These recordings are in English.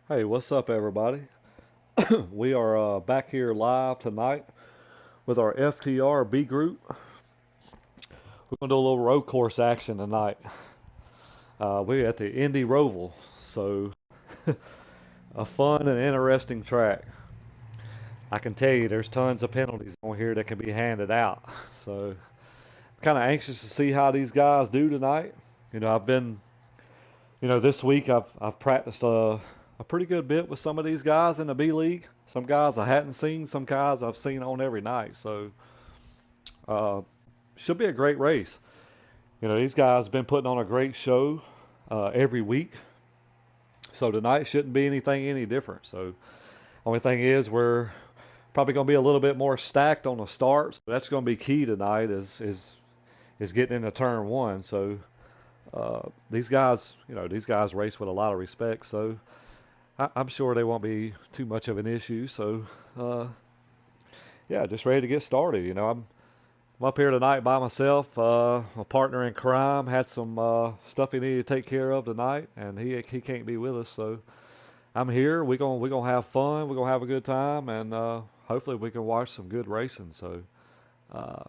Hey, what's up, everybody? We are back here live tonight with our FTR B group. We're going to do a little road course action tonight. We're at the Indy Roval, so a fun and interesting track. I can tell you there's tons of penalties on here that can be handed out. So I'm kind of anxious to see how these guys do tonight. I've been, this week I've practiced a pretty good bit with some of these guys in the B League. Some guys I hadn't seen, some guys I've seen on every night. So uh, should be a great race. These guys have been putting on a great show every week. So tonight shouldn't be anything any different. So only thing is we're probably going to be a little bit more stacked on the start. So that's going to be key tonight is getting into turn one. So these guys race with a lot of respect. So I'm sure they won't be too much of an issue. So uh, yeah, just ready to get started. I'm up here tonight by myself. My partner in crime had some stuff he needed to take care of tonight, and he can't be with us. So I'm here. We gonna have fun. We're gonna have a good time, and hopefully we can watch some good racing. So uh,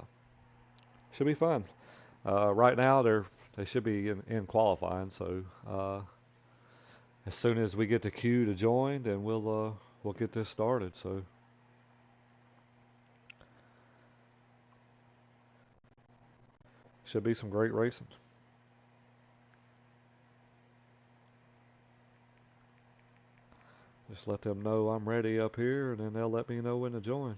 should be fun. Right now they should be in qualifying. So as soon as we get the queue to join, then we'll get this started. So should be some great racing. Just let them know I'm ready up here, and then they'll let me know when to join.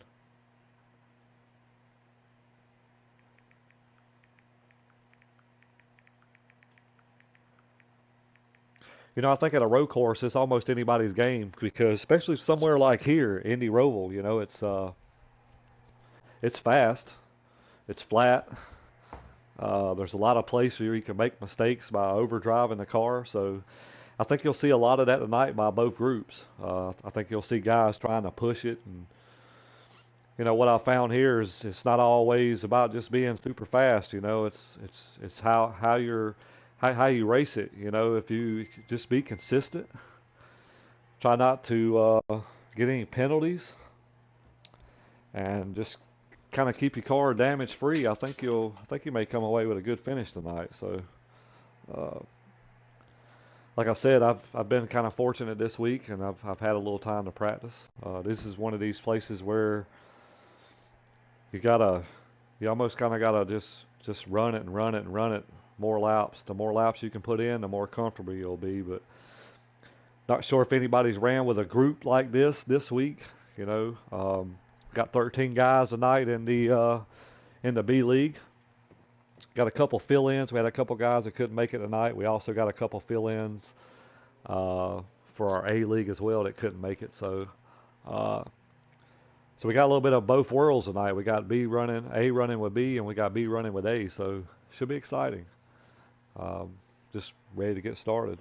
I think at a road course, it's almost anybody's game because, especially somewhere like here, Indy Roval, it's fast, it's flat. There's a lot of places where you can make mistakes by overdriving the car. So I think you'll see a lot of that tonight by both groups. I think you'll see guys trying to push it, and what I found here is it's not always about just being super fast. It's how you race it. If you just be consistent, try not to get any penalties, and just kind of keep your car damage free. I think you may come away with a good finish tonight. So, uh, like I said, I've been kind of fortunate this week, and I've had a little time to practice. This is one of these places where you gotta you almost kind of gotta just run it and run it and run it more laps. The more laps you can put in, the more comfortable you'll be. But not sure if anybody's ran with a group like this week. Got 13 guys tonight in the B League. Got a couple fill-ins. We had a couple guys that couldn't make it tonight. We also got a couple fill-ins uh, for our A League as well that couldn't make it. Uh, so we got a little bit of both worlds tonight. We got A running with B, and we got B running with A. So should be exciting. Um, just ready to get started.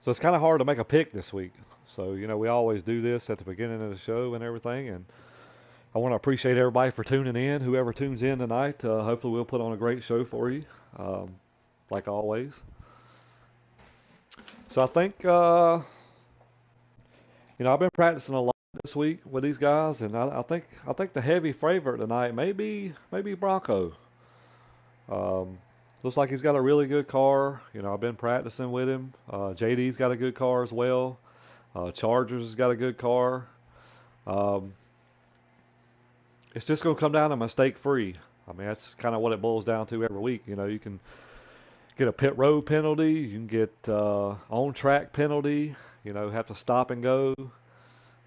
So it's kind of hard to make a pick this week. So we always do this at the beginning of the show and everything, and I want to appreciate everybody for tuning in. Whoever tunes in tonight, hopefully we'll put on a great show for you, um, like always. So I think I've been practicing a lot this week with these guys, and I think the heavy favorite tonight maybe Bronco. Um, looks like he's got a really good car. I've been practicing with him. JD's got a good car as well. Chargers has got a good car. Um, it's just going to come down to mistake free. I mean, that's kind of what it boils down to every week. You can get a pit road penalty, you can get on track penalty. Have to stop and go.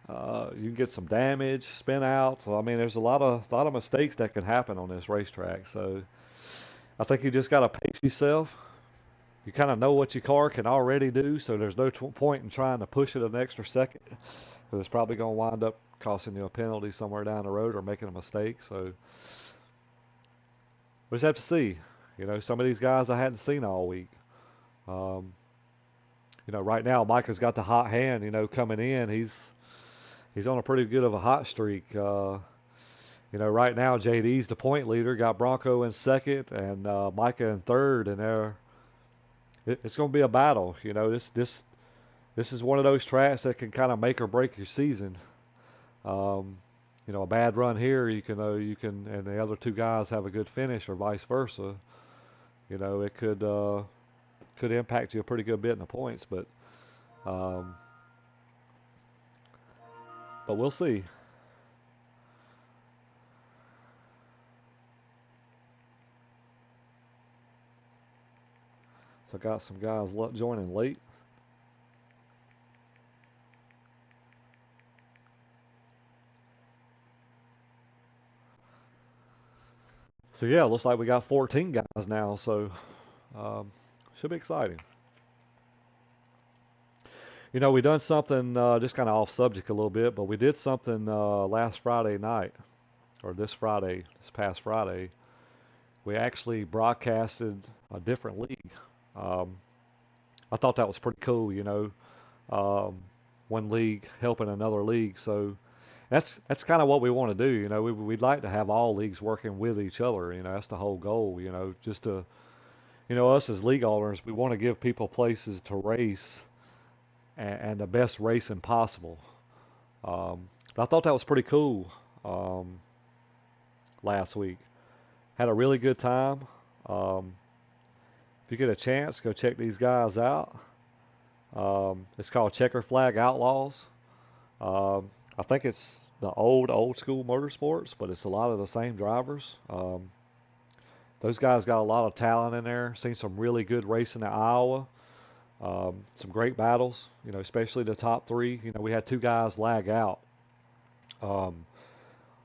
You can get some damage, spin out. So I mean, there's a lot of mistakes that can happen on this racetrack. So I think you just got to pace yourself. You kind of know what your car can already do, so there's no point in trying to push it an extra second because it's probably going to wind up costing you a penalty somewhere down the road or making a mistake. So we just have to see. Some of these guys I hadn't seen all week. Um, right now Micah's got the hot hand. Coming in, he's on a pretty good of a hot streak. Right now JD's the point leader, got Bronco in second and Micah in third, and it's going to be a battle. This is one of those tracks that can kind of make or break your season. Um, a bad run here, and the other two guys have a good finish, or vice versa. It could impact you a pretty good bit in the points, um, but we'll see. So I got some guys joining late. So yeah, looks like we got 14 guys now. So um, should be exciting. We done something just kind of off subject a little bit, but we did something last Friday night, or this past Friday. We actually broadcasted a different league. Um, I thought that was pretty cool. Um, one league helping another league. So that's kind of what we want to do. We'd like to have all leagues working with each other. That's the whole goal. Just to, us as league owners, we want to give people places to race and the best racing possible. I thought that was pretty cool um, last week. Had a really good time. Um, if you get a chance, go check these guys out. It's called Checker Flag Outlaws. I think it's the old school motorsports, but it's a lot of the same drivers. Those guys got a lot of talent in there. Seen some really good racing in Iowa. Some great battles, especially the top three. We had two guys lag out um,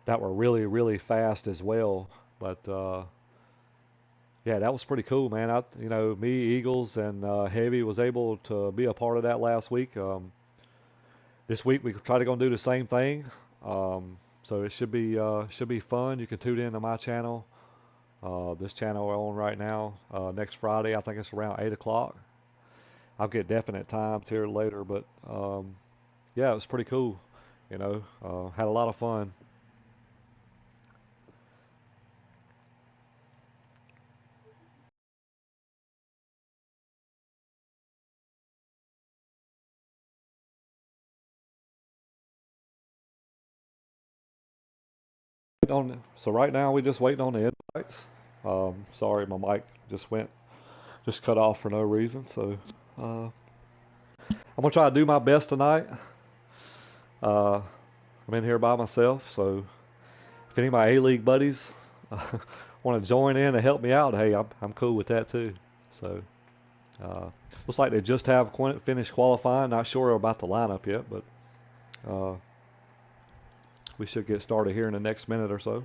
that were really, really fast as well. But yeah, that was pretty cool, man. Me, Eagles, and Heavy was able to be a part of that last week. This week we try to go and do the same thing. So it should be fun. You can tune in to my channel, this channel we're on right now. Next Friday, I think it's around 8 o'clock. I'll get definite times here later, but yeah, it was pretty cool. Had a lot of fun. So right now we just waiting on the invites. Sorry, my mic just cut off for no reason. So I'm gonna try to do my best tonight. Uh, I'm in here by myself, so if any of my A-League buddies want to join in and help me out, hey, I'm cool with that too. So uh, looks like they just have finished qualifying. Not sure about the lineup yet, but uh, we should get started here in the next minute or so.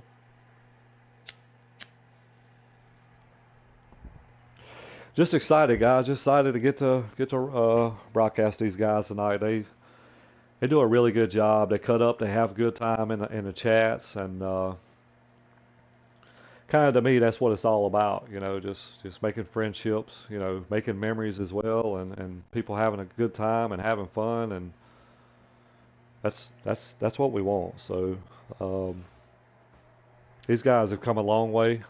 Just excited, guys. Just excited to get to broadcast these guys tonight. They do a really good job. They cut up. They have a good time in the chats, and kind of to me, that's what it's all about. Just making friendships. Making memories as well, and people having a good time and having fun, and that's what we want. So um, these guys have come a long way.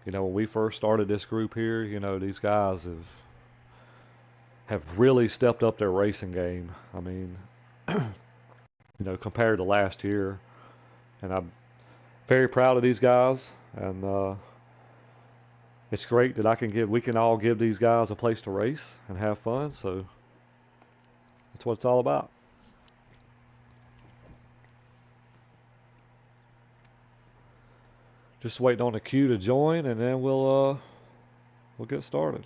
When we first started this group here, these guys have really stepped up their racing game. I mean, compared to last year, and I'm very proud of these guys. And it's great that we can all give these guys a place to race and have fun. So that's what it's all about. Just waiting on the queue to join, and then we'll get started.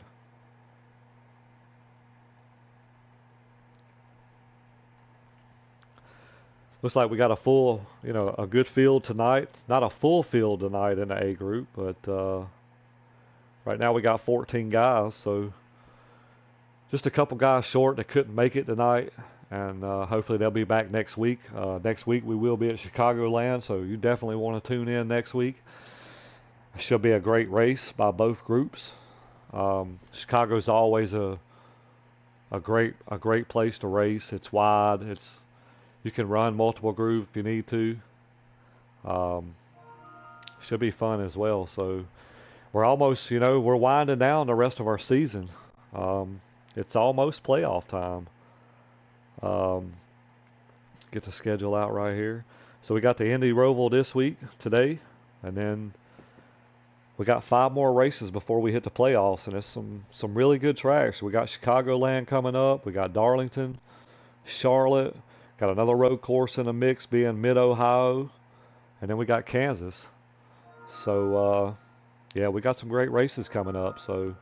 Looks like we got a good field tonight. Not a full field tonight in the A group, but right now we got 14 guys, so just a couple guys short that couldn't make it tonight, and hopefully they'll be back next week. Next week we will be at Chicagoland, so you definitely want to tune in next week. It should be a great race by both groups. Chicago's always a great place to race. It's wide. You can run multiple groups if you need to. Um, should be fun as well. So we're almost, we're winding down the rest of our season. Um, it's almost playoff time. Um, get the schedule out right here. So we got the Indy Roval this week, today, and then we got 5 more races before we hit the playoffs, and it's some really good tracks. We got Chicagoland coming up. We got Darlington, Charlotte. Got another road course in the mix being Mid-Ohio, and then we got Kansas. So yeah, we got some great races coming up. So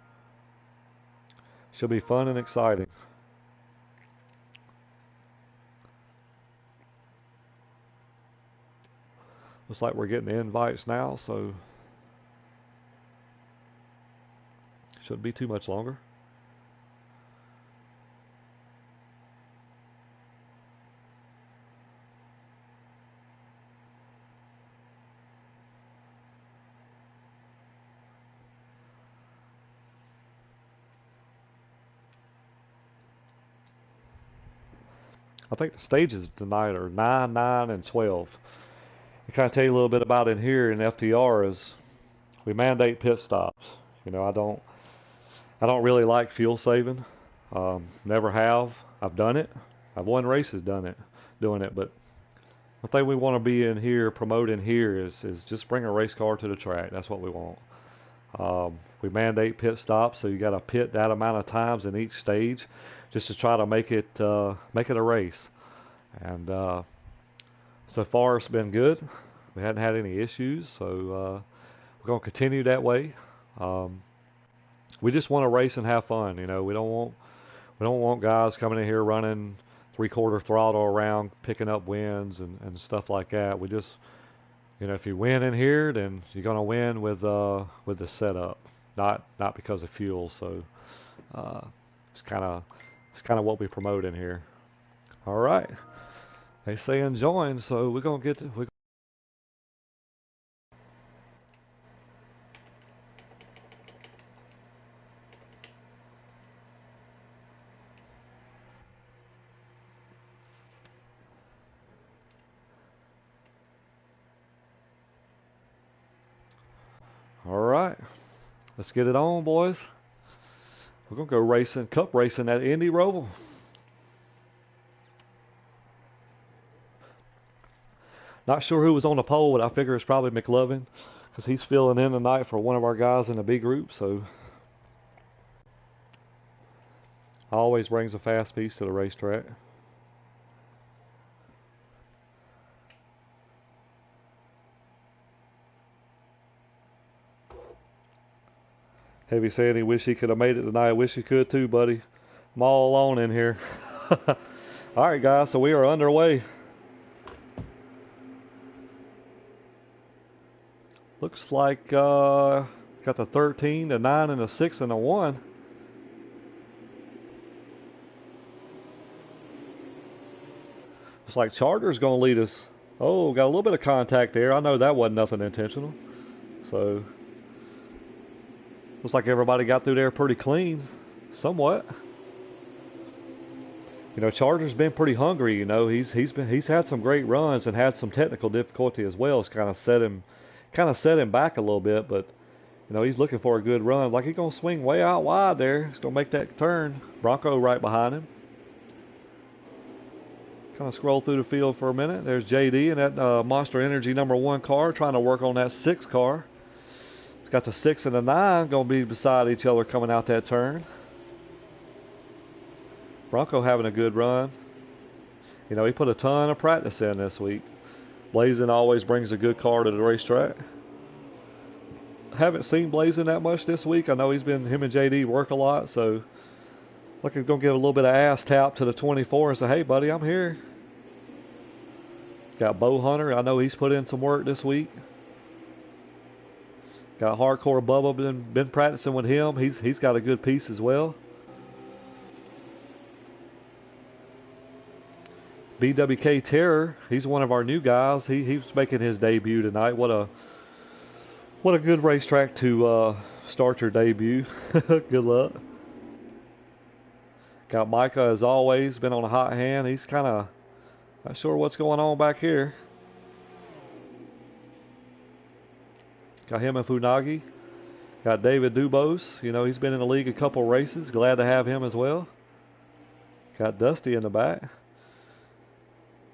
should be fun and exciting. Looks like we're getting the invites now, so shouldn't be too much longer. I think the stages tonight are 9, 9, and 12. To kind of tell you a little bit about in here in FTR is we mandate pit stops. I don't really like fuel saving. Never have. I've done it. I've won races doing it. But the thing we want to be in here, promoting here is just bring a race car to the track. That's what we want. We mandate pit stops, so you got to pit that amount of times in each stage, just to try to make it a race. And so far it's been good. We hadn't had any issues, so we're gonna continue that way. Um, we just want to race and have fun. We don't want guys coming in here running 3/4 throttle around, picking up wins and stuff like that. We just, if you win in here, then you're gonna win with the setup, not because of fuel. So uh, it's kind of what we promote in here. All right, they say enjoying, so we're gonna get to. All right, let's get it on, boys. We're gonna go racing, cup racing at Indy Roval. Not sure who was on the pole, but I figure it's probably McLovin because he's filling in tonight for one of our guys in the B group. So always brings a fast piece to the racetrack. Heavy saying he wish he could have made it tonight. I wish he could too, buddy. I'm all alone in here. All right, guys, so we are underway. Looks like got the 13, the 9, and the 6, and the 1. Looks like Charter's going to lead us. Oh, got a little bit of contact there. I know that wasn't nothing intentional. So, looks like everybody got through there pretty clean, somewhat. Charter's been pretty hungry. He's had some great runs and had some technical difficulty as well. It's kind of set him back a little bit, but he's looking for a good run. Like he's gonna swing way out wide there. He's gonna make that turn. Bronco right behind him. Kind of scroll through the field for a minute. There's JD in that Monster Energy #1 car trying to work on that 6 car. It's got the 6 and the 9 gonna be beside each other coming out that turn. Bronco having a good run. He put a ton of practice in this week. Blazin always brings a good car to the racetrack. Haven't seen Blazin that much this week. I know him and JD work a lot, so look, he's gonna give a little bit of ass tap to the 24 and say, "Hey, buddy, I'm here." Got Bo Hunter. I know he's put in some work this week. Got Hardcore Bubba been practicing with him. He's got a good piece as well. BWK Terror, he's one of our new guys. He's making his debut tonight. What a good racetrack to start your debut. Good luck. Got Micah as always, been on a hot hand. He's kind of not sure what's going on back here. Got him and Funagi. Got David Dubose. You know, he's been in the league a couple races. Glad to have him as well. Got Dusty in the back.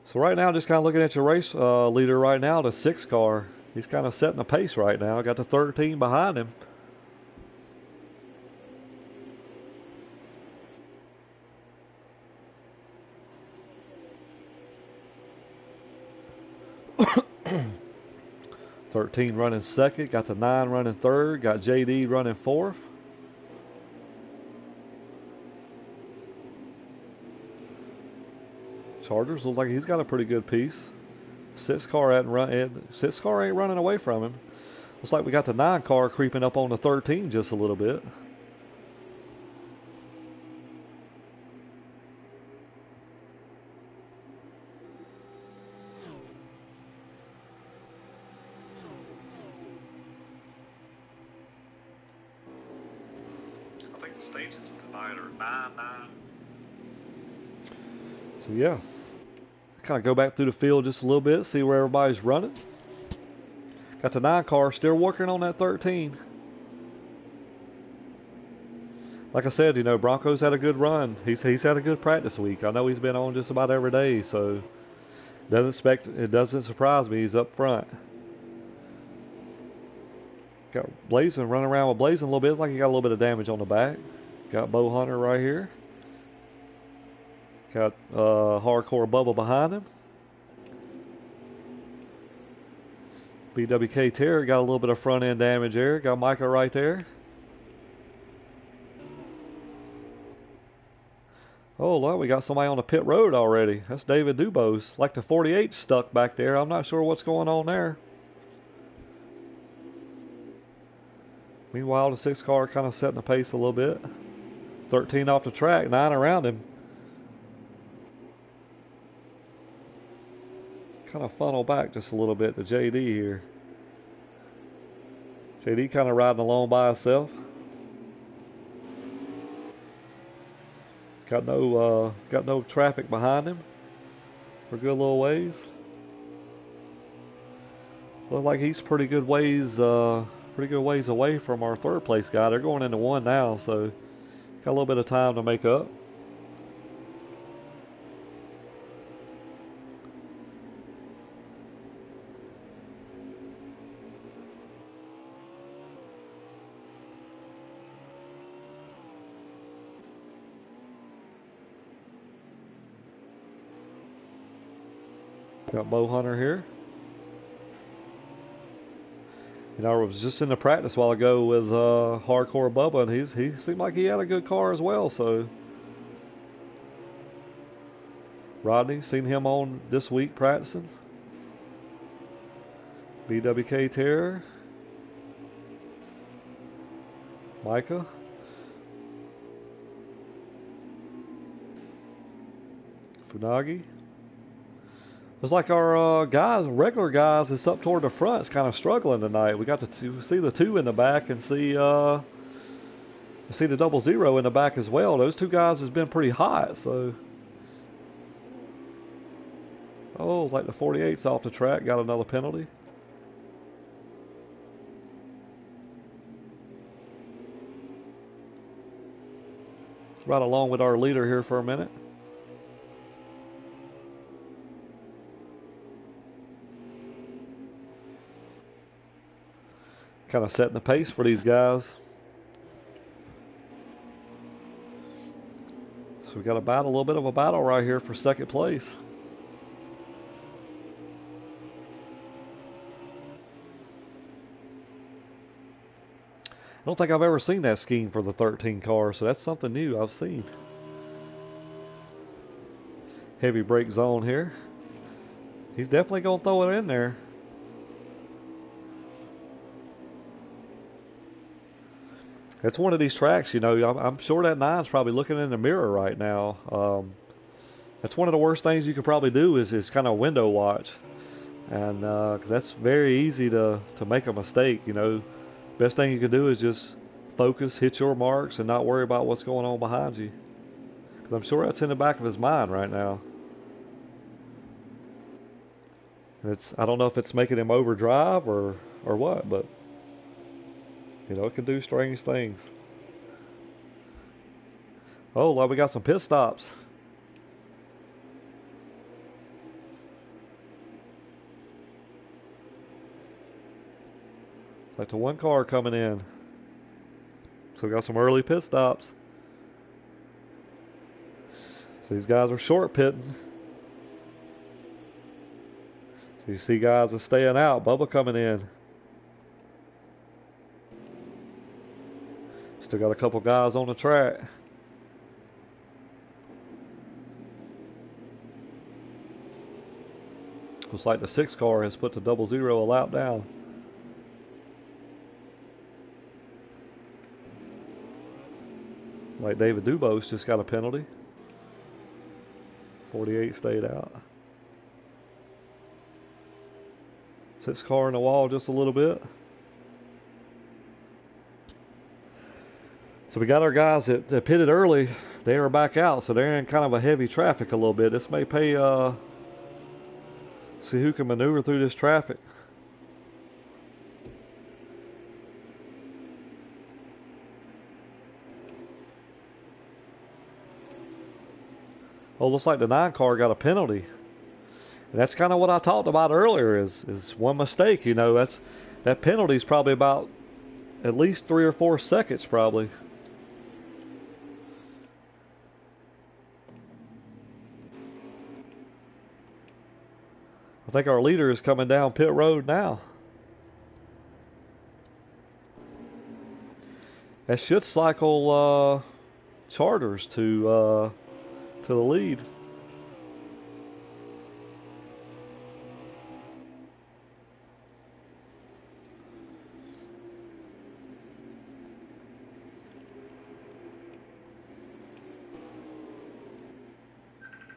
So right now, just kind of looking at your race leader right now, the 6 car. He's kind of setting the pace right now. Got the 13 behind him. (13) running second. Got the 9 running third. Got JD running fourth. Chargers look like he's got a pretty good piece. 6 car ain't running away from him. Looks like we got the 9 car creeping up on the 13 just a little bit. I think the stages tonight are 9-9. So yeah, kind of go back through the field just a little bit, see where everybody's running. Got the 9 car still working on that 13. Like I said, you know, Broncos had a good run. He's had a good practice week. I know he's been on just about every day, so it doesn't surprise me he's up front. Got Blazin running around with Blazin a little bit. It's like he got a little bit of damage on the back. Got Bo Hunter right here. Got Hardcore Bubba behind him. BWK Terror got a little bit of front end damage there. Got Micah right there. Oh, look, we got somebody on the pit road already. That's David Dubose. Like the 48 stuck back there. I'm not sure what's going on there. Meanwhile, the 6 car kind of setting the pace a little bit. 13 off the track, 9 around him. Kind of funnel back just a little bit to JD here. JD kind of riding along by himself. Got no traffic behind him for a good little ways. Looks like he's pretty good ways away from our 3rd place guy. They're going into 1 now, so got a little bit of time to make up. Got Bo Hunter here. You know, I was just in the practice a while ago with Hardcore Bubba, and he seemed like he had a good car as well. So Rodney, seen him on this week practicing. BWK Terror. Micah. Funagi. Looks like our regular guys that's up toward the front is kind of struggling tonight. We got to see the 2 in the back and see the 00 in the back as well. Those 2 guys has been pretty hot. So, oh, like the 48's off the track, got another penalty. Let's ride along with our leader here for a minute. Kind of setting the pace for these guys. So we got a little bit of a battle right here for 2nd place. I don't think I've ever seen that scheme for the 13 car, so that's something new I've seen. Heavy brake zone here. He's definitely going to throw it in there. It's one of these tracks, you know, I'm sure that 9's probably looking in the mirror right now. That's one of the worst things you could probably do is kind of window watch. And 'cause that's very easy to make a mistake, you know. Best thing you can do is just focus, hit your marks, and not worry about what's going on behind you. Because I'm sure that's in the back of his mind right now. I don't know if it's making him overdrive or what, but You know, it can do strange things. Oh, well, we got some pit stops. It's like the one car coming in. So we got some early pit stops. So these guys are short pitting. So you see guys are staying out. Bubba coming in. Still got a couple guys on the track. Looks like the 6 car has put the 00 a lap down. Like David Dubose just got a penalty. 48 stayed out. 6 car in the wall just a little bit. So we got our guys that pitted early. They are back out, so they're in kind of a heavy traffic a little bit. This may pay, see who can maneuver through this traffic. Oh, looks like the 9 car got a penalty. And that's kind of what I talked about earlier is one mistake. You know, that penalty is probably about at least 3 or 4 seconds probably. I think our leader is coming down pit road now. That should cycle Charters to the lead.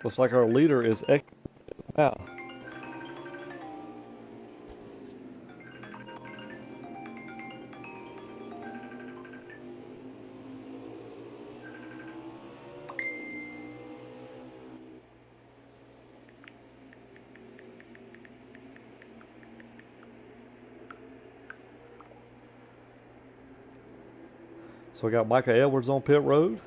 Looks like our leader is now. So we got Micah Edwards on pit road.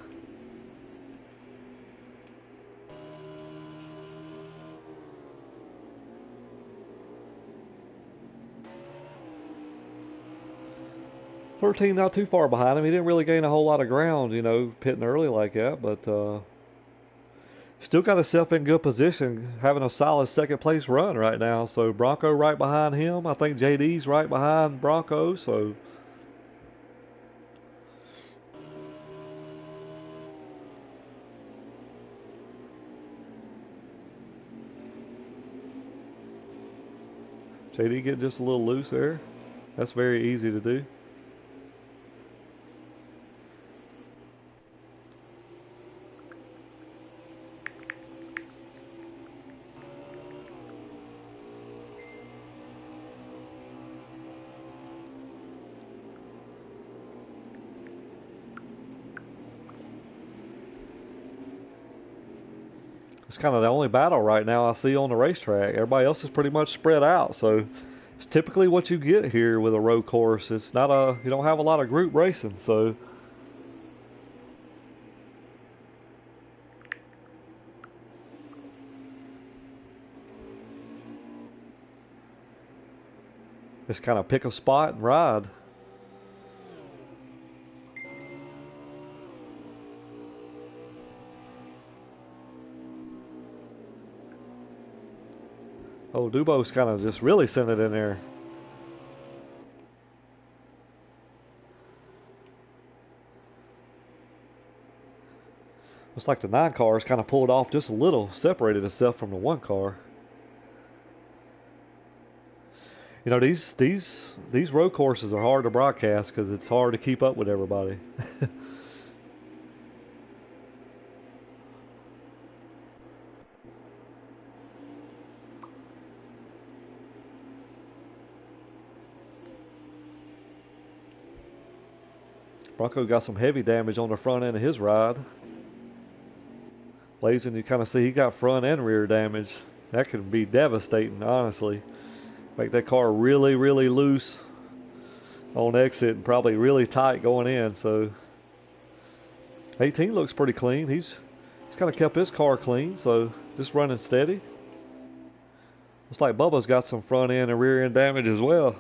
Not too far behind him. He didn't really gain a whole lot of ground, you know, pitting early like that, but still got himself in good position, having a solid second place run right now. So Bronco right behind him. I think JD's right behind Bronco, so JD getting just a little loose there. That's very easy to do. It's kind of the only battle right now I see on the racetrack. Everybody else is pretty much spread out, so it's typically what you get here with a road course. It's not you don't have a lot of group racing, so just kind of pick a spot and ride. Oh, Dubose kind of just really sent it in there. Looks like the 9 cars kind of pulled off just a little, separated itself from the 1 car. You know, these road courses are hard to broadcast because it's hard to keep up with everybody. Bronco got some heavy damage on the front end of his ride. Blazin', you kind of see he got front and rear damage. That could be devastating, honestly. Make that car really, really loose on exit and probably really tight going in. So 18 looks pretty clean. He's kind of kept his car clean, so just running steady. Looks like Bubba's got some front end and rear end damage as well.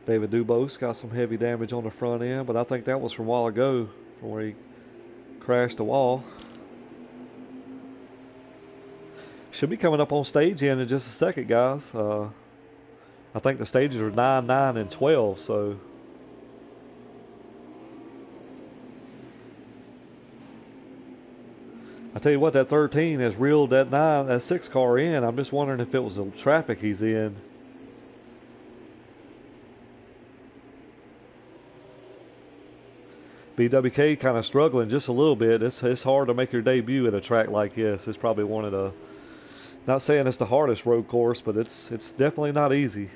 David Dubose got some heavy damage on the front end, but I think that was from a while ago, from where he crashed the wall. Should be coming up on stage in just a second, guys. I think the stages are 9, 9, and 12, so I tell you what, that 13 has reeled that 6 car in. I'm just wondering if it was the traffic he's in. BWK kind of struggling just a little bit. It's hard to make your debut at a track like this. It's probably one of the, not saying it's the hardest road course, but it's definitely not easy.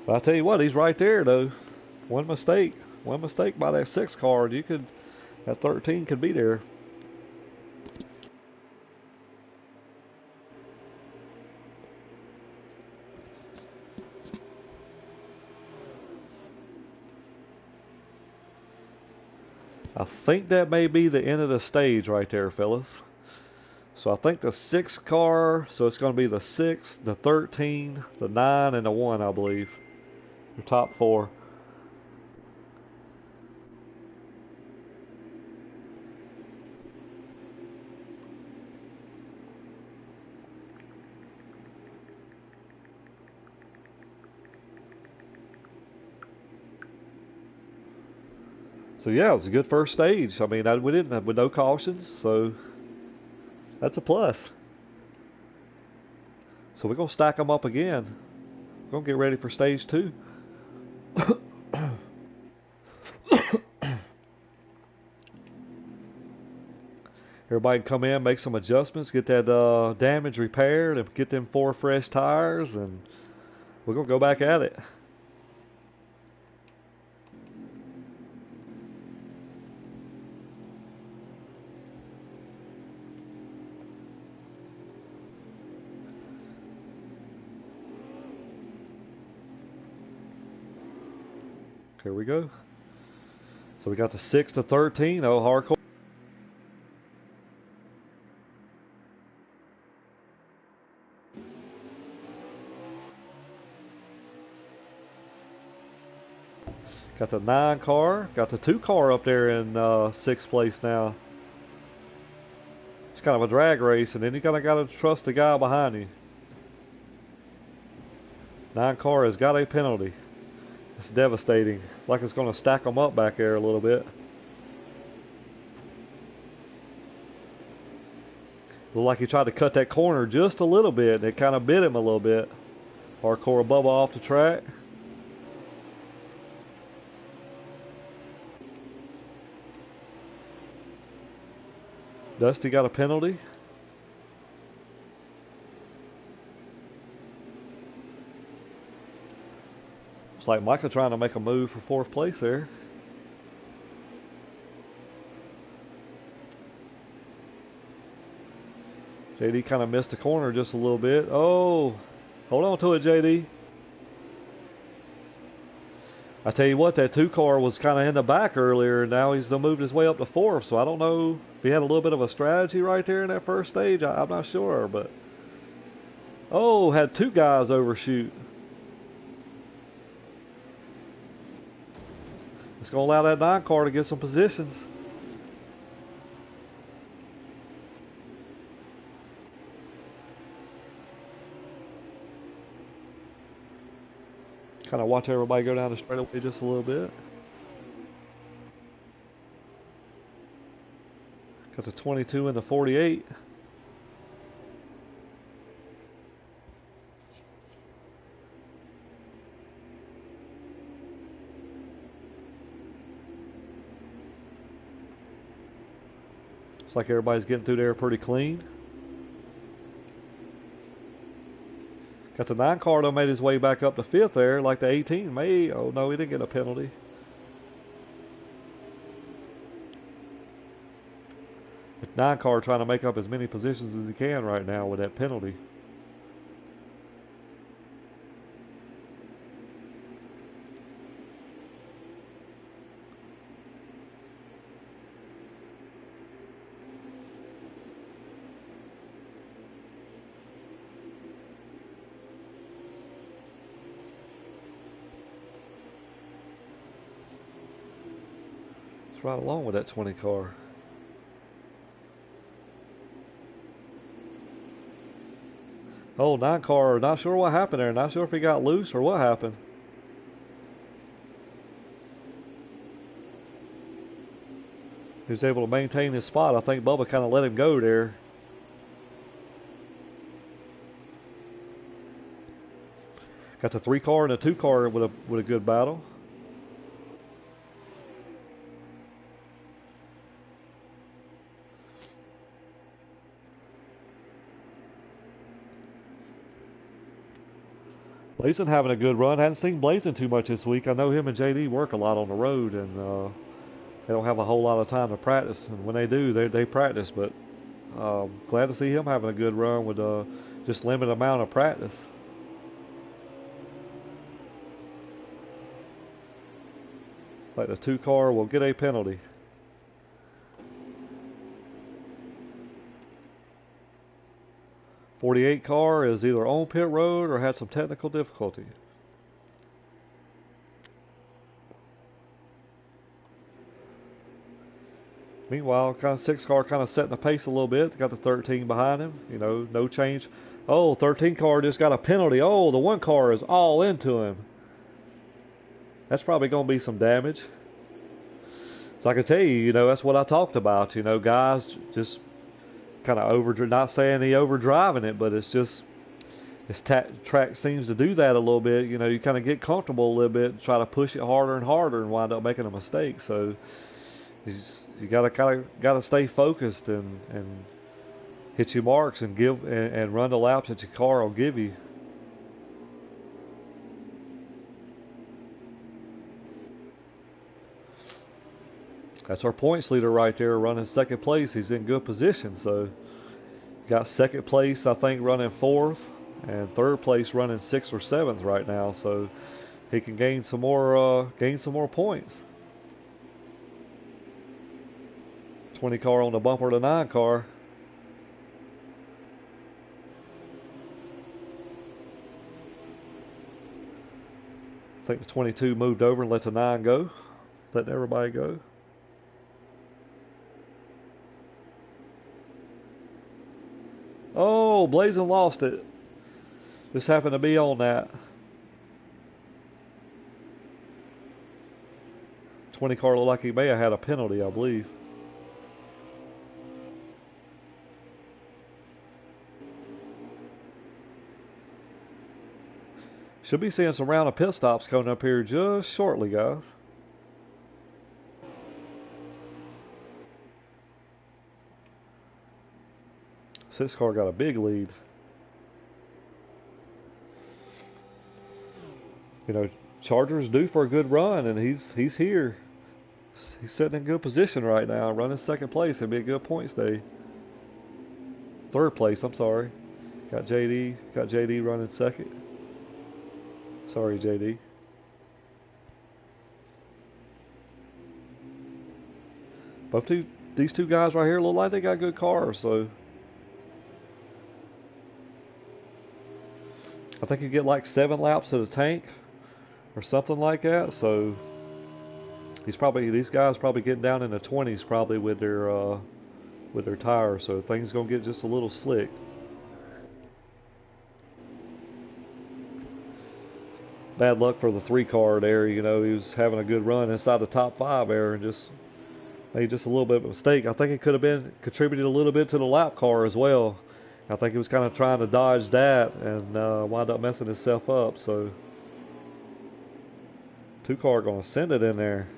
But I tell you what, he's right there though. One mistake by that 6 car, that 13 could be there. I think that may be the end of the stage right there, fellas. So I think the 6 car, so it's going to be the 6, the 13, the 9, and the 1, I believe. The top 4. So yeah, it was a good first stage. I mean, we didn't have with no cautions, so that's a plus. So we're gonna stack them up again. We're gonna get ready for stage 2. Everybody can come in, make some adjustments, get that damage repaired, and get them 4 fresh tires, and we're gonna go back at it. Here we go. So we got the 6 to 13. Oh, hardcore. Got the 9 car. Got the 2 car up there in 6th place now. It's kind of a drag race, and then you kind of got to trust the guy behind you. 9 car has got a penalty. It's devastating. Like it's going to stack them up back there a little bit. Looked like he tried to cut that corner just a little bit, and it kind of bit him a little bit. Hardcore Bubba off the track. Dusty got a penalty. It's like Micah trying to make a move for 4th place there. JD kind of missed the corner just a little bit. Oh, hold on to it, JD. I tell you what, that 2 car was kind of in the back earlier, and now he's moved his way up to 4th. So I don't know if he had a little bit of a strategy right there in that first stage. I'm not sure, but oh, had 2 guys overshoot. It's going to allow that 9 car to get some positions. Kind of watch everybody go down the straightaway just a little bit. Got the 22 and the 48. Looks like everybody's getting through there pretty clean. Got the 9 car though, made his way back up to 5th there, like the 18 may. Oh no, he didn't get a penalty. The 9 car trying to make up as many positions as he can right now with that penalty. It's right along with that 20 car. Oh, 9 car, not sure what happened there. Not sure if he got loose or what happened. He was able to maintain his spot. I think Bubba kind of let him go there. Got the 3 car and the 2 car with a good battle. Blazin having a good run. Hadn't seen Blazin too much this week. I know him and JD work a lot on the road, and they don't have a whole lot of time to practice. And when they do, they practice. But glad to see him having a good run with just limited amount of practice. Like the 2 car will get a penalty. '48 car is either on pit road or had some technical difficulty. Meanwhile, kind of 6 car kind of setting the pace a little bit. Got the 13 behind him. You know, no change. Oh, 13 car just got a penalty. Oh, the 1 car is all into him. That's probably going to be some damage. So I can tell you, you know, that's what I talked about. You know, guys just kind of not saying he overdriving it, but it's just this track seems to do that a little bit. You know, you kind of get comfortable a little bit, try to push it harder and harder, and wind up making a mistake. So you gotta stay focused and hit your marks and and run the laps that your car will give you. That's our points leader right there, running 2nd place. He's in good position. So got 2nd place, I think, running 4th, and 3rd place running 6th or 7th right now. So he can gain some more points. 20 car on the bumper to 9 car. I think the 22 moved over and let the 9 go. Letting everybody go. Oh, Blazin lost it. Just happened to be on that. 20 car looked like he may have had a penalty, I believe. Should be seeing some round of pit stops coming up here just shortly, guys. Six car got a big lead. You know, Charger's due for a good run, and he's here. He's sitting in good position right now, running 2nd place. It'd be a good points day. 3rd place, I'm sorry. Got JD running 2nd. Sorry, JD. These two guys right here look like they got good cars, so I think you get like 7 laps of the tank or something like that. So these guys probably getting down in the 20s probably with their tires. So things gonna get just a little slick. Bad luck for the 3 car there. You know, he was having a good run inside the top 5 there and just made just a little bit of a mistake. I think it could have been contributed a little bit to the lap car as well. I think he was kind of trying to dodge that and wound up messing himself up. So 2 car going to send it in there.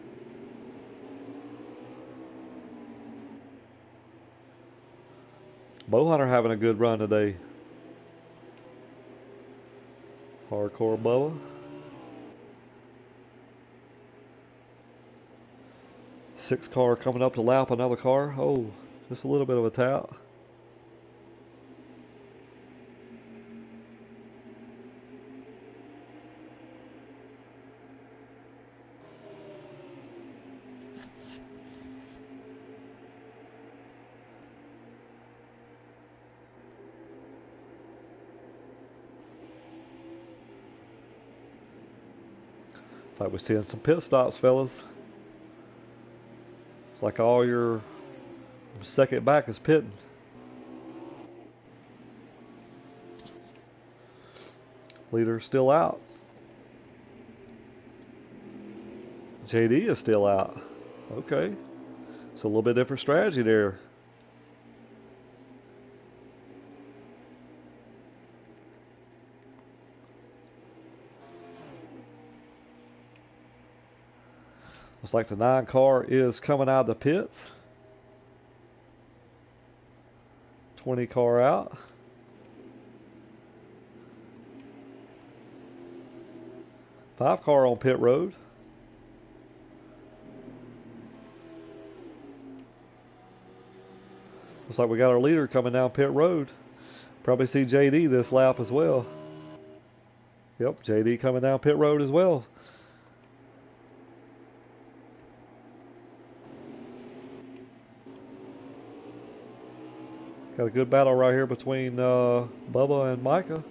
Bowhunter having a good run today. Hardcore Bubba. Sixth car coming up to lap another car. Oh, just a little bit of a tap. Like we're seeing some pit stops, fellas. It's like all your second back is pitting. Leader's still out. JD is still out. Okay. It's a little bit different strategy there. Looks like the 9 car is coming out of the pits. 20 car out. Five car on pit road. Looks like we got our leader coming down pit road. Probably see JD this lap as well. Yep, JD coming down pit road as well. Got a good battle right here between Bubba and Micah.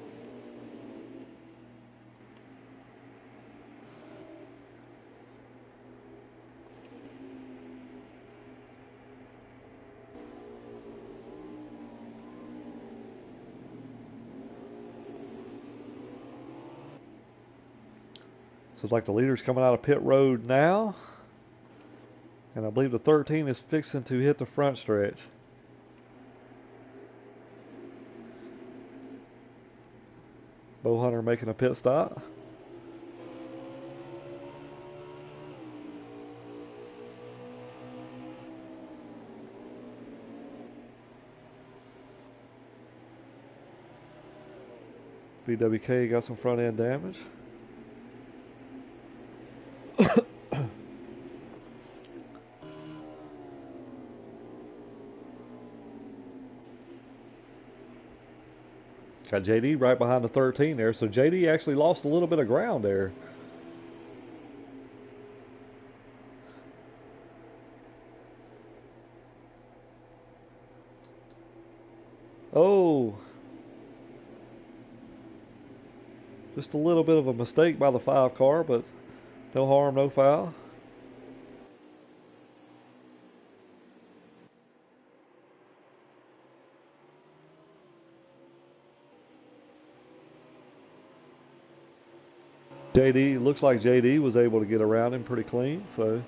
So it's like the leader's coming out of pit road now. And I believe the 13 is fixing to hit the front stretch. Bow Hunter making a pit stop. BWK got some front end damage. Got JD right behind the 13 there, so JD actually lost a little bit of ground there. Oh, just a little bit of a mistake by the 5 car, but no harm, no foul. JD, looks like JD was able to get around him pretty clean, so.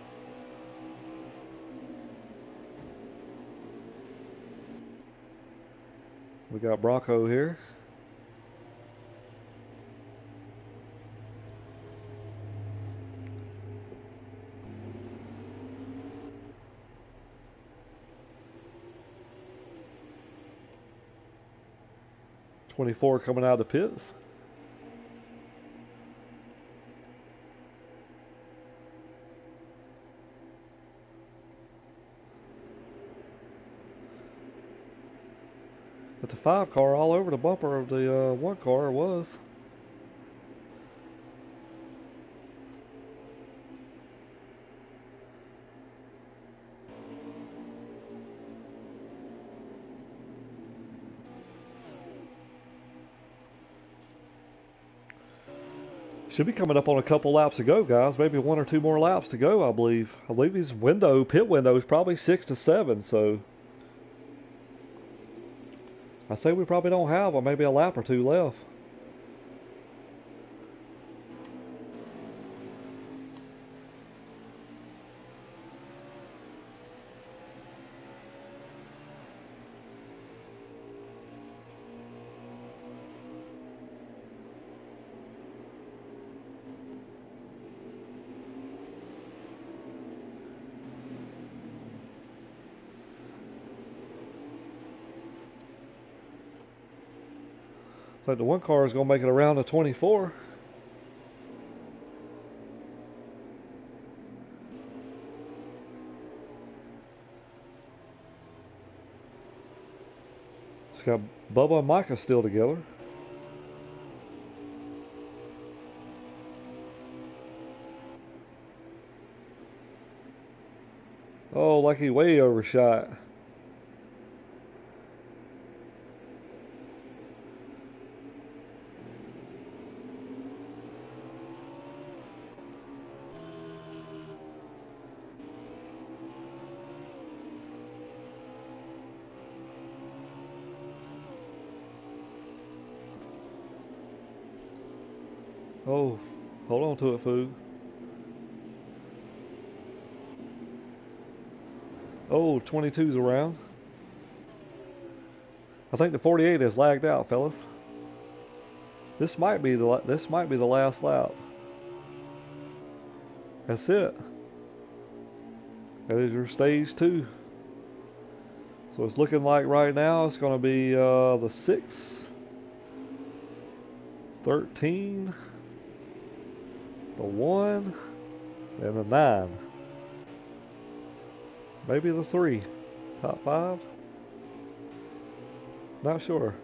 We got Bronco here. '24 coming out of the pits. But the 5 car all over the bumper of the 1 car was. Should be coming up on a couple laps to go, guys. Maybe 1 or 2 more laps to go, I believe. I believe his pit window is probably 6 to 7, so I say we probably don't have maybe a lap or 2 left. So the 1 car is going to make it around to 24. got Bubba and Micah still together. Oh, like he way overshot. Oh, hold on to it, Foog. Oh, 22's around. I think the 48 has lagged out, fellas. This might be the last lap. That's it. That is your stage 2. So it's looking like right now it's going to be the 6, 13, the 1, and the 9. Maybe the 3. Top 5? Not sure.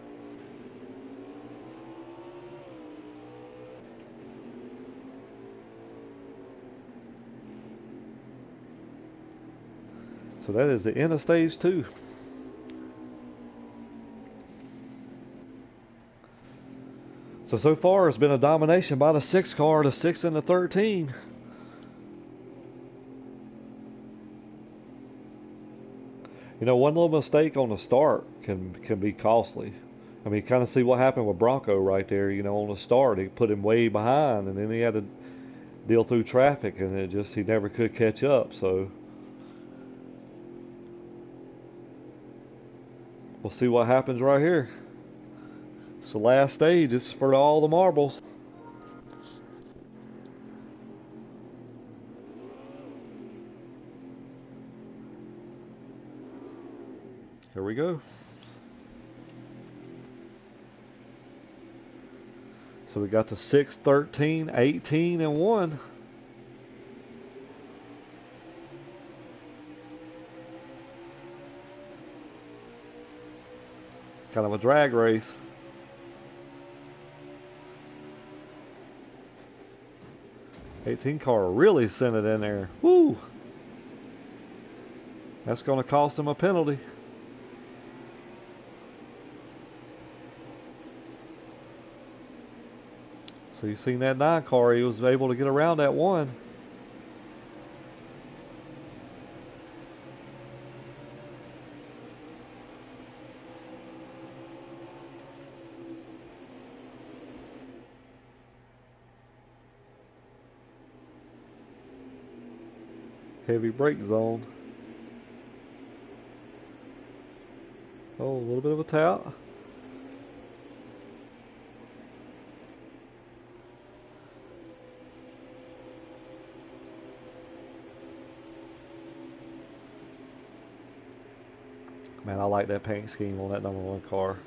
So that is the end of stage 2. So far it's been a domination by the 6 car, the 6 and the 13. You know, one little mistake on the start can be costly. I mean, kind of see what happened with Bronco right there. You know, on the start, he put him way behind, and then he had to deal through traffic, and he never could catch up. So we'll see what happens right here. It's the last stage. It's for all the marbles. Here we go. So we got the 6, 13, 18, and 1. It's kind of a drag race. '18 car really sent it in there. Woo! That's going to cost him a penalty. So you seen that 9 car, he was able to get around that 1. Heavy brake zone. Oh, a little bit of a tout. Man, I like that paint scheme on that number 1 car.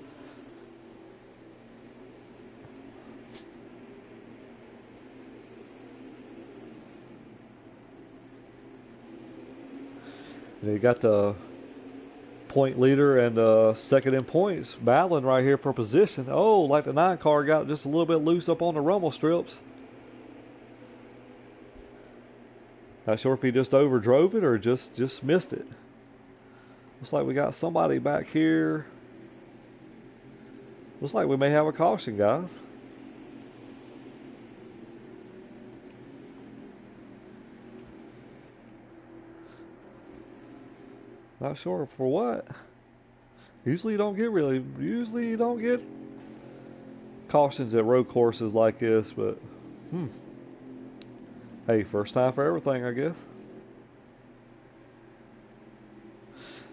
And you got the point leader and second in points battling right here for position. Oh, like the 9 car got just a little bit loose up on the rumble strips. Not sure if he just overdrove it or just missed it. Looks like we got somebody back here. Looks like we may have a caution, guys. Not sure for what. Usually you don't get cautions at road courses like this, but hey, first time for everything, I guess.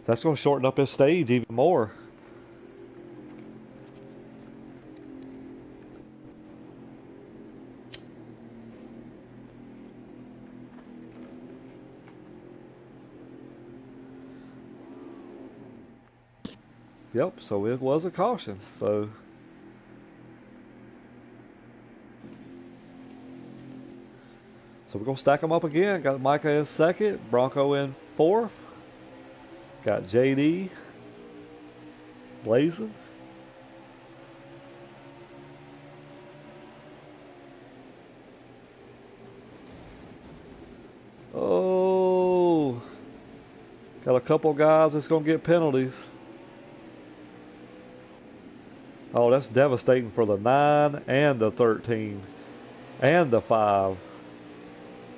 That's going to shorten up his stage even more. Yep, so it was a caution. So we're going to stack them up again. Got Micah in second, Bronco in fourth. Got JD blazing. couple guys that's going to get penalties. Oh, that's devastating for the 9 and the 13 and the 5,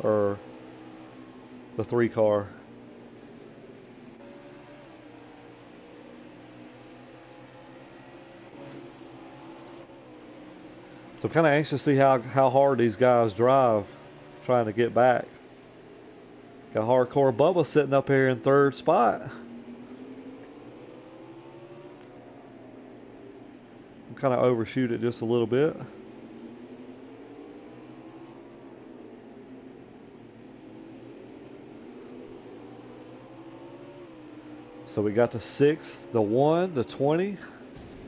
or the 3 car. So I'm kind of anxious to see how hard these guys drive trying to get back. Got Hardcore Bubba sitting up here in 3rd spot. I'm kind of overshoot it just a little bit. So we got the 6, the 1, the 20.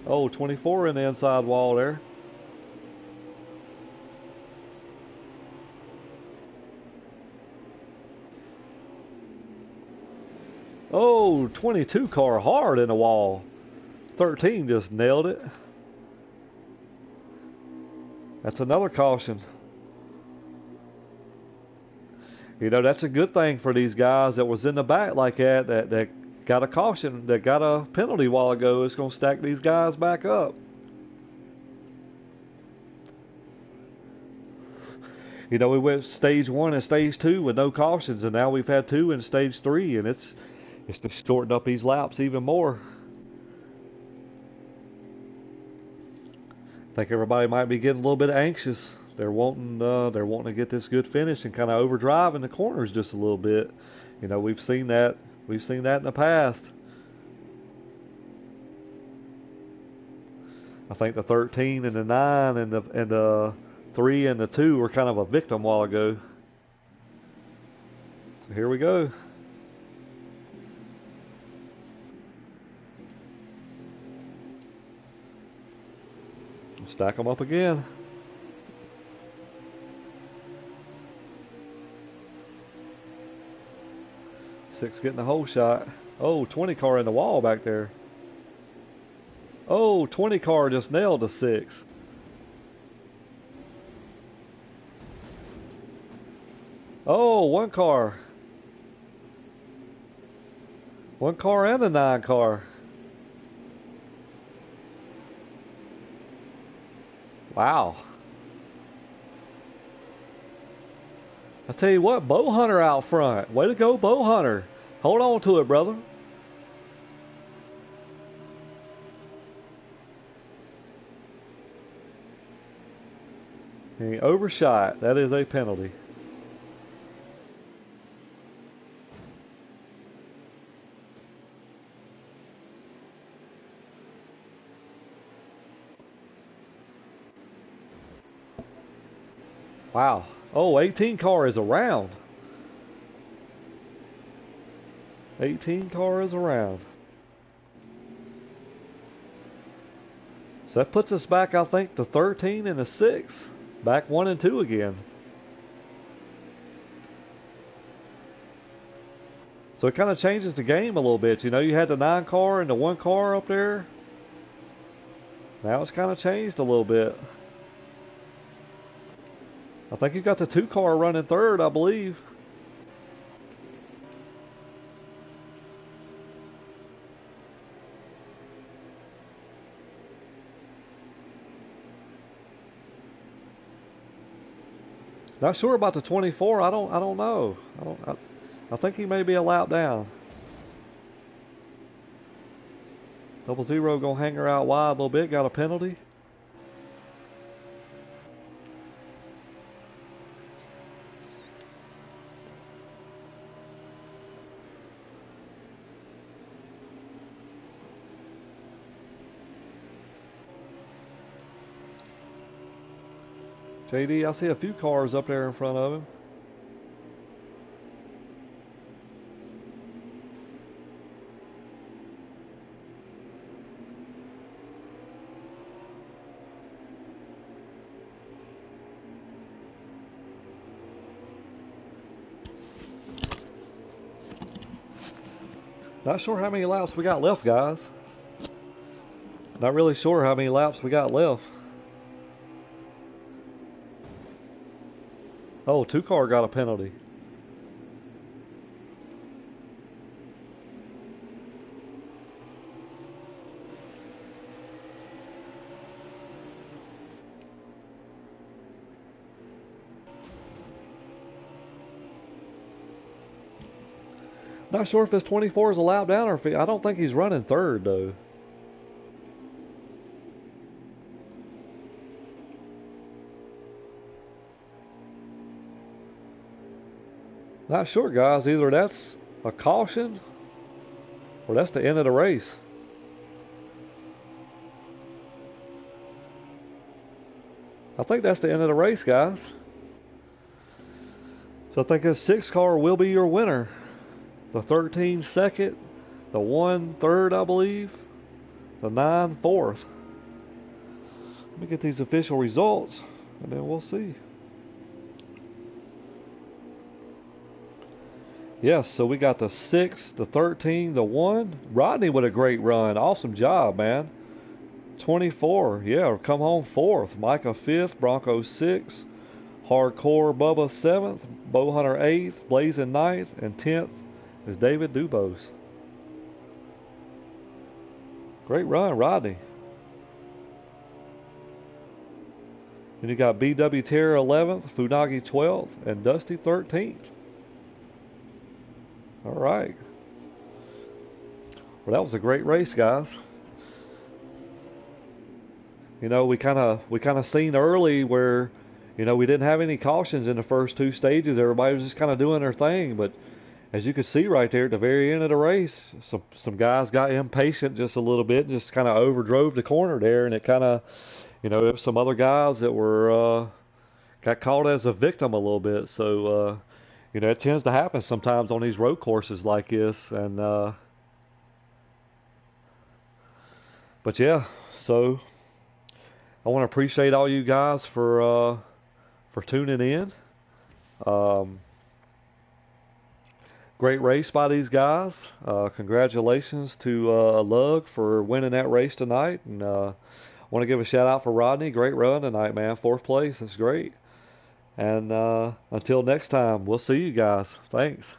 Oh, 24 in the inside wall there. Oh, 22 car hard in the wall. 13 just nailed it. That's another caution. You know, that's a good thing for these guys that was in the back like that got a caution, that got a penalty a while ago. It's going to stack these guys back up. You know, we went stage 1 and stage 2 with no cautions, and now we've had 2 in stage 3, and it's just shortened up these laps even more. I think everybody might be getting a little bit anxious. They're wanting to get this good finish and kind of overdrive in the corners just a little bit. You know, we've seen that in the past. I think the 13 and the 9 and the 3 and the 2 were kind of a victim a while ago. So here we go. Stack them up again. 6 getting the whole shot. Oh, 20 car in the wall back there. Oh, 20 car just nailed the 6. Oh, 1 car. 1 car and the 9 car. Wow. I tell you what, Bow Hunter out front. Way to go, Bow Hunter. Hold on to it, brother. He overshot. That is a penalty. Wow. Oh, 18 car is around. 18 car is around. So that puts us back, I think, to 13 and a 6. Back 1 and 2 again. So it kind of changes the game a little bit. You know, you had the 9 car and the 1 car up there. Now it's kind of changed a little bit. I think you got the 2 car running 3rd, I believe. Not sure about the 24. I don't know. I think he may be a lap down. 00 gonna hang her out wide a little bit. Got a penalty. JD, I see a few cars up there in front of him. Not sure how many laps we got left, guys. Not really sure how many laps we got left. Oh, 2 car got a penalty. Not sure if his 24 is a lap down or if I don't think he's running third though. Not sure, guys. Either that's a caution or that's the end of the race. I think that's the end of the race, guys. So I think this 6 car will be your winner. The 13 second, the 1 third, I believe, the 9 fourth. Let me get these official results, and then we'll see. Yes, so we got the 6, the 13, the 1. Rodney with a great run. Awesome job, man. 24, yeah, come home 4th. Micah 5th, Bronco 6th. Hardcore Bubba 7th, Bowhunter 8th, Blazing 9th, and 10th is David Dubose. Great run, Rodney. Then you got BW Terror 11th, Funagi 12th, and Dusty 13th. All right. Well, that was a great race, guys. You know, we kind of seen early where, you know, we didn't have any cautions in the first 2 stages. Everybody was just kind of doing their thing, but as you could see right there at the very end of the race, some guys got impatient just a little bit and just kind of overdrove the corner there, and it kind of, you know, there were some other guys that were got caught as a victim a little bit. So you know, it tends to happen sometimes on these road courses like this, and but yeah, so I want to appreciate all you guys for tuning in. Great race by these guys. Congratulations to Lug for winning that race tonight, and want to give a shout out for Rodney. Great run tonight, man. 4th place. That's great. And until next time, we'll see you guys. Thanks.